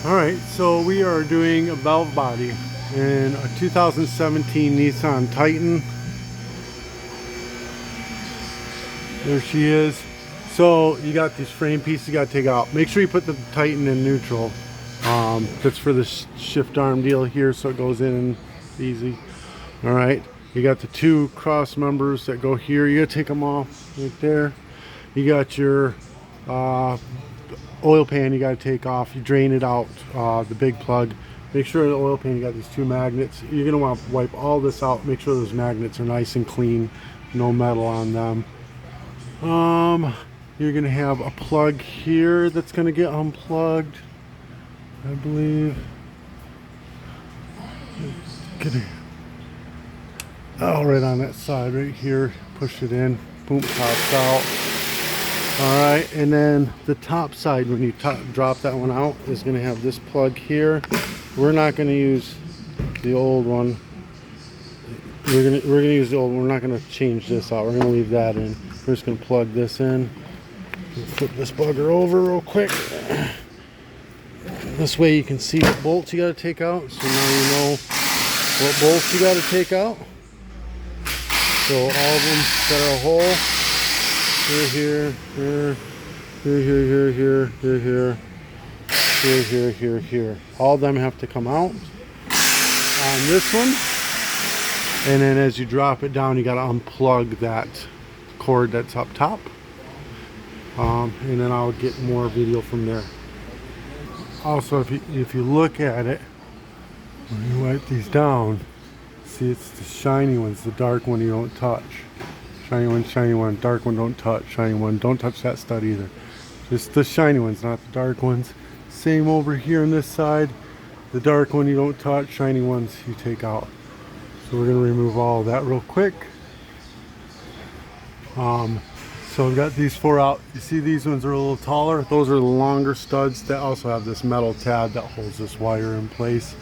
Alright, so we are doing a valve body in a 2017 Nissan Titan. There she is. So you got these frame pieces you got to take out. Make sure you put the Titan in neutral. That's for the shift arm deal here, so it goes in easy. Alright, you got the two cross members that go here. You got to take them off right there. You got your oil pan you got to take off. You drain it out, the big plug. Make sure the oil pan, you got these two magnets. You're going to want to wipe all this out. Make sure those magnets are nice and clean, no metal on them. You're going to have a plug here that's going to get unplugged, I believe. Oh, right on that side right here. Push it in. Boom, pops out. Alright, and then the top side, when you drop that one out, is going to have this plug here. We're not going to use the old one. We're going to use the old one. We're not going to change this out. We're going to leave that in. We're just going to plug this in. Flip this bugger over real quick. This way you can see what bolts you got to take out. So now you know what bolts you got to take out. So all of them that are a hole. Here, here. All of them have to come out on this one. And then as you drop it down, you got to unplug that cord that's up top. And then I'll get more video from there. Also, if you look at it, when you wipe these down, see it's the shiny ones, the dark one you don't touch. Shiny one, dark one, don't touch. Shiny one, don't touch that stud either. Just the shiny ones, not the dark ones. Same over here on this side. The dark one you don't touch, shiny ones you take out. So we're going to remove all of that real quick. So we've got these four out. You see these ones are a little taller. Those are the longer studs that also have this metal tab that holds this wire in place.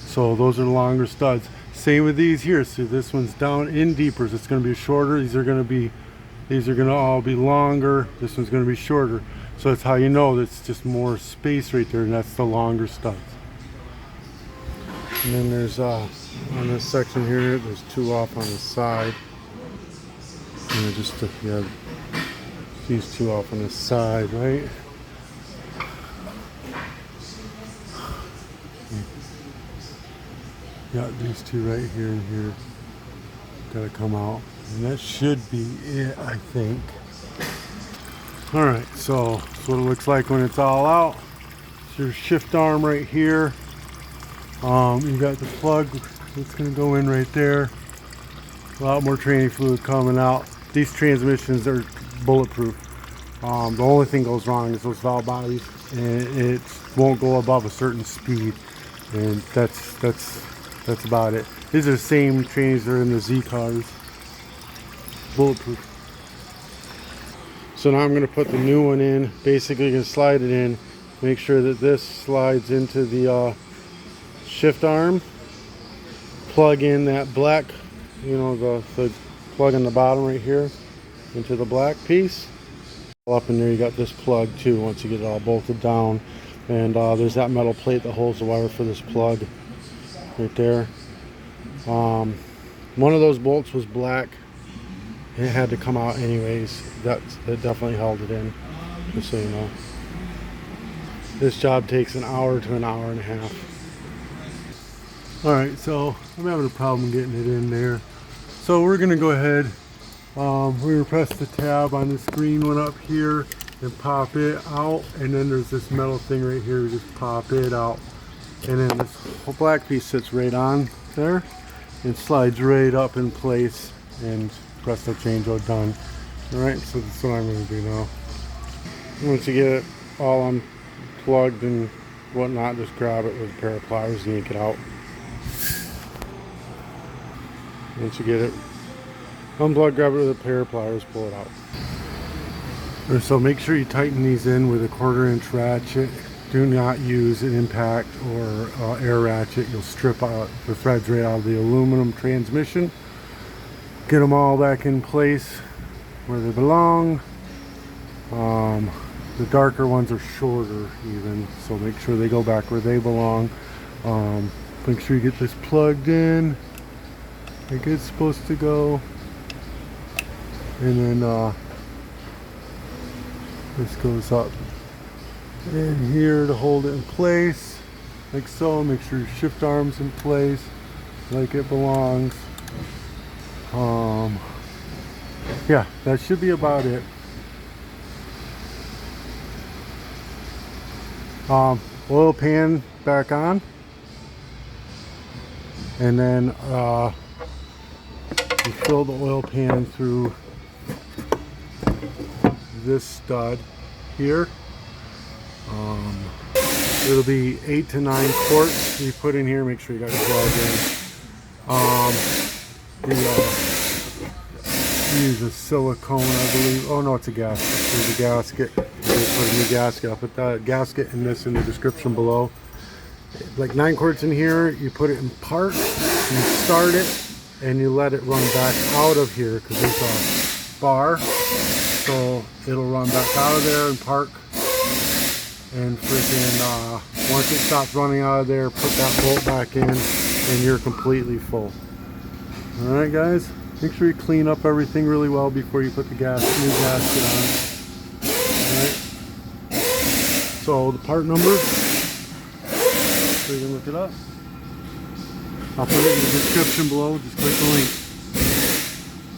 So those are the longer studs. Same with these here. See, this one's down in deeper. It's going to be shorter. These are going to all be longer. This one's going to be shorter. So that's how you know that's just more space right there, and that's the longer studs. And then there's on this section here, there's two off on the side. And just you have these two off on the side, right? Got these two right here and here. Gotta come out. And that should be it, I think. Alright, so that's what it looks like when it's all out. It's your shift arm right here. You got the plug that's gonna go in right there. A lot more training fluid coming out. These transmissions are bulletproof. The only thing goes wrong is those valve bodies, and it won't go above a certain speed, and that's about it. These are the same trains that are in the Z cars. Bulletproof. So now I'm going to put the new one in. Basically, going to slide it in. Make sure that this slides into the shift arm. Plug in that black, the plug on the bottom right here into the black piece. Up in there, you got this plug too. Once you get it all bolted down, and there's that metal plate that holds the wire for this plug. Right there. One of those bolts was black. It had to come out anyways. It definitely held it in, just so you know. This job takes an hour to an hour and a half. Alright, so I'm having a problem getting it in there. So we're going to go ahead. We press the tab on this green one up here and pop it out. And then there's this metal thing right here. We just pop it out. And then this whole black piece sits right on there and slides right up in place, and presto changeo, done. Alright, so that's what I'm going to do now. Once you get it all unplugged and whatnot, just grab it with a pair of pliers and yank it out. Once you get it unplugged, grab it with a pair of pliers, pull it out. So make sure you tighten these in with a 1/4-inch ratchet. Do not use an impact or air ratchet. You'll strip out the threads right out of the aluminum transmission. Get them all back in place where they belong. The darker ones are shorter even, so make sure they go back where they belong. Make sure you get this plugged in like it's supposed to go, and then this goes up in here to hold it in place like so. Make sure your shift arm's in place like it belongs. Yeah, that should be about it. Oil pan back on, and then you fill the oil pan through this stud here. It'll be 8 to 9 quarts you put in here. Make sure you got your plug in. Use a silicone, I believe. Oh no, it's a gasket. There's a gasket. Put a new gasket. I'll put that gasket and this in the description below. Like 9 quarts in here. You put it in park. You start it and you let it run back out of here because there's a bar. So it'll run back out of there and park. And freaking once it stops running out of there, put that bolt back in, and you're completely full. All right, guys. Make sure you clean up everything really well before you put the new gasket on. Alright. So the part number, so you can look it up. I'll put it in the description below. Just click the link.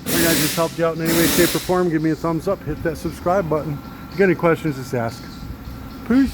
Alright guys, just helped you out in any way, shape, or form. Give me a thumbs up. Hit that subscribe button. If you got any questions, just ask. Peace.